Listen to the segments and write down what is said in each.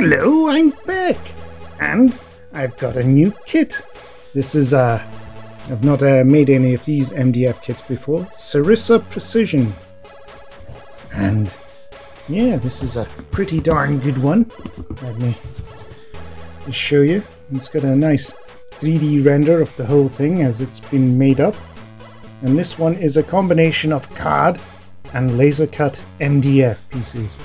Hello, I'm back, and I've got a new kit. This is I've not made any of these MDF kits before. Sarissa Precision, and yeah, this is a pretty darn good one. Let me just show you. It's got a nice 3D render of the whole thing as it's been made up, and this one is a combination of card and laser cut MDF pieces.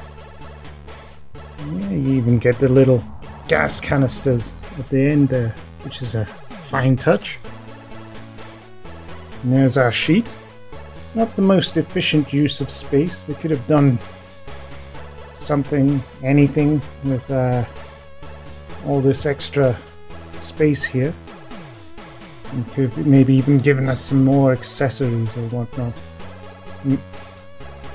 Yeah, you even get the little gas canisters at the end there, which is a fine touch. And there's our sheet. Not the most efficient use of space. They could have done something, anything with all this extra space here. And could have maybe even given us some more accessories or whatnot.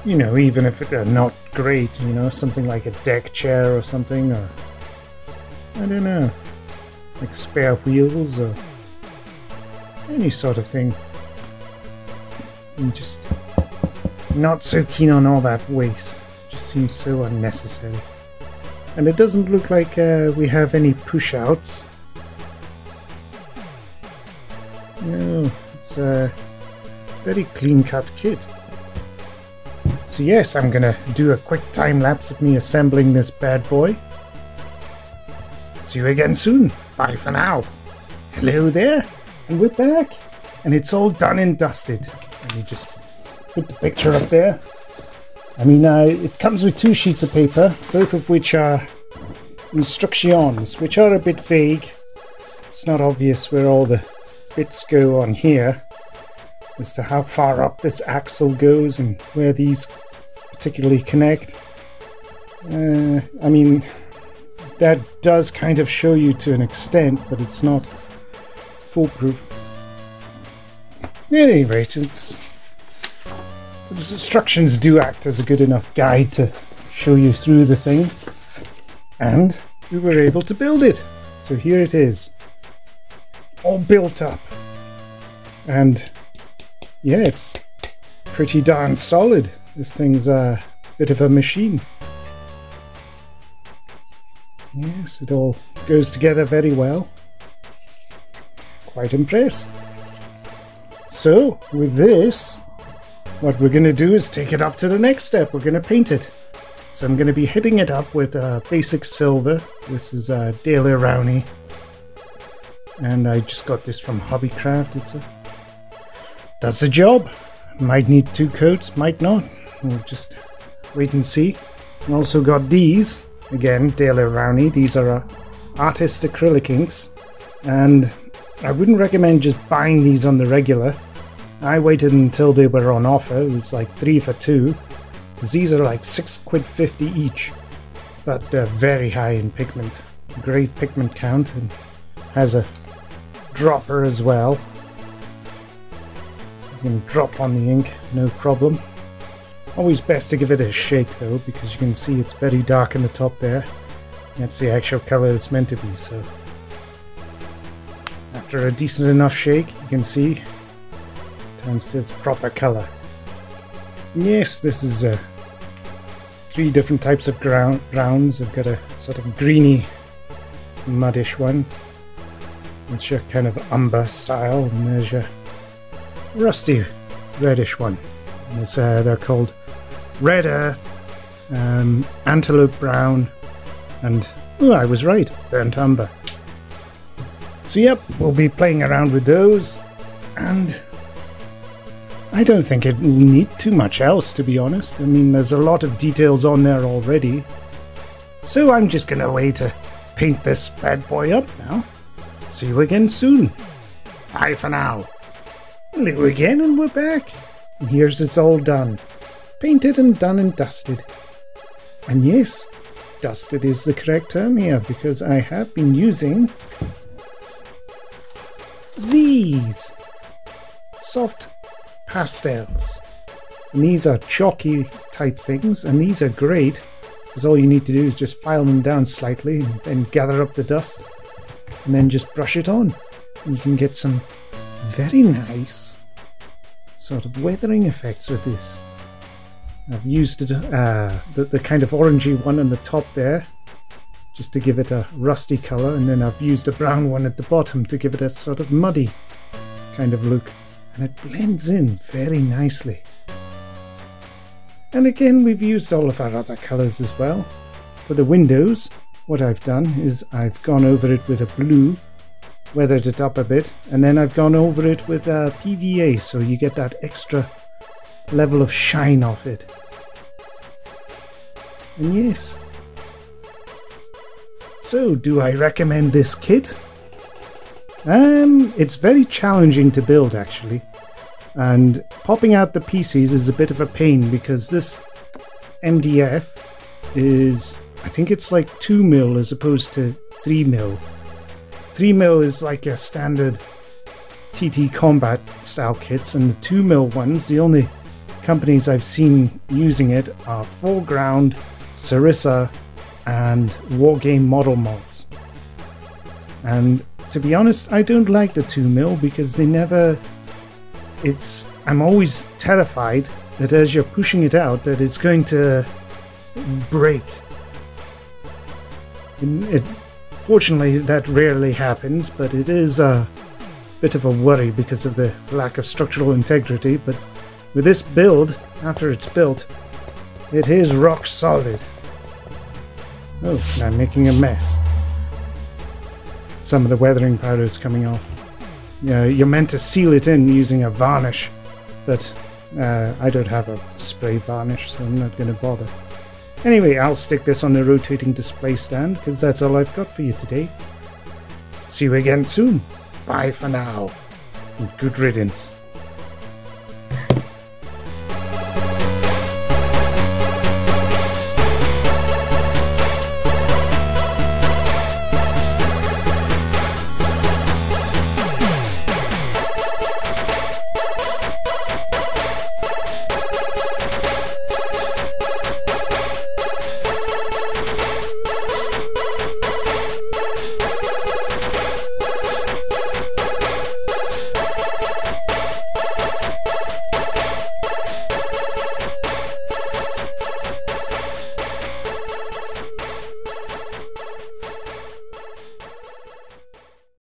You know, even if they're not great, you know, something like a deck chair or something, or I don't know, like spare wheels or any sort of thing. I'm just not so keen on all that waste. It just seems so unnecessary. And it doesn't look like we have any push-outs. No, it's a very clean-cut kit. So yes, I'm gonna do a quick time lapse of me assembling this bad boy. See you again soon. Bye for now. Hello there, and we're back. And it's all done and dusted. Let me just put the picture up there. I mean, it comes with 2 sheets of paper, both of which are instructions, which are a bit vague. It's not obvious where all the bits go on here, as to how far up this axle goes and where these particularly connect. I mean, that does kind of show you to an extent, but it's not foolproof. At any rate, the instructions do act as a good enough guide to show you through the thing, and we were able to build it. So here it is, all built up, and yeah, it's pretty darn solid. This thing's a bit of a machine. Yes, it all goes together very well. Quite impressed. So, with this, what we're going to do is take it up to the next step. We're going to paint it. So I'm going to be hitting it up with basic silver. This is Dale Rowney. And I just got this from Hobbycraft. Does the job. Might need 2 coats, might not. We'll just wait and see. I also got these. Again, Dale Rowney. These are artist acrylic inks. And I wouldn't recommend just buying these on the regular. I waited until they were on offer. It was like 3 for 2. These are like £6.50 each. But they're very high in pigment. Great pigment count, and has a dropper as well. So you can drop on the ink, no problem. Always best to give it a shake though, because you can see it's very dark in the top there. That's the actual color it's meant to be, so after a decent enough shake, you can see it turns to its proper color. Yes, this is 3 different types of browns. I've got a sort of greeny, muddish one, which are kind of umber style, and there's your rusty, reddish one. And it's, they're called Red Earth, Antelope Brown, and, oh, I was right, Burnt Umber. So yep, we'll be playing around with those, and I don't think it will need too much else, to be honest. I mean, there's a lot of details on there already. So I'm just going to wait to paint this bad boy up now. See you again soon. Bye for now. Hello again, and we're back. And here's it's all done. Painted and done and dusted. And yes, dusted is the correct term here, because I have been using these soft pastels. And these are chalky type things, and these are great, because all you need to do is just file them down slightly and then gather up the dust, and then just brush it on. And you can get some very nice sort of weathering effects with this. I've used it, the kind of orangey one on the top there, just to give it a rusty colour, and then I've used a brown one at the bottom to give it a sort of muddy kind of look, and it blends in very nicely. And again, we've used all of our other colours as well. For the windows, what I've done is I've gone over it with a blue, weathered it up a bit, and then I've gone over it with a PVA, so you get that extra level of shine off it. And yes. So, do I recommend this kit? It's very challenging to build actually, and popping out the pieces is a bit of a pain because this MDF is, I think it's like 2mm as opposed to 3mm. 3mm is like a standard TT combat style kits, and the 2mm ones, the only companies I've seen using it are Foreground, Sarissa and Wargame Model Mods. And to be honest, I don't like the 2mm because they never... I'm always terrified that as you're pushing it out that it's going to break. Fortunately that rarely happens, but it is a bit of a worry because of the lack of structural integrity. But with this build, after it's built, it is rock solid. Oh, I'm making a mess. Some of the weathering powder is coming off. You're meant to seal it in using a varnish, but I don't have a spray varnish, so I'm not going to bother. Anyway, I'll stick this on the rotating display stand because that's all I've got for you today. See you again soon. Bye for now, and good riddance.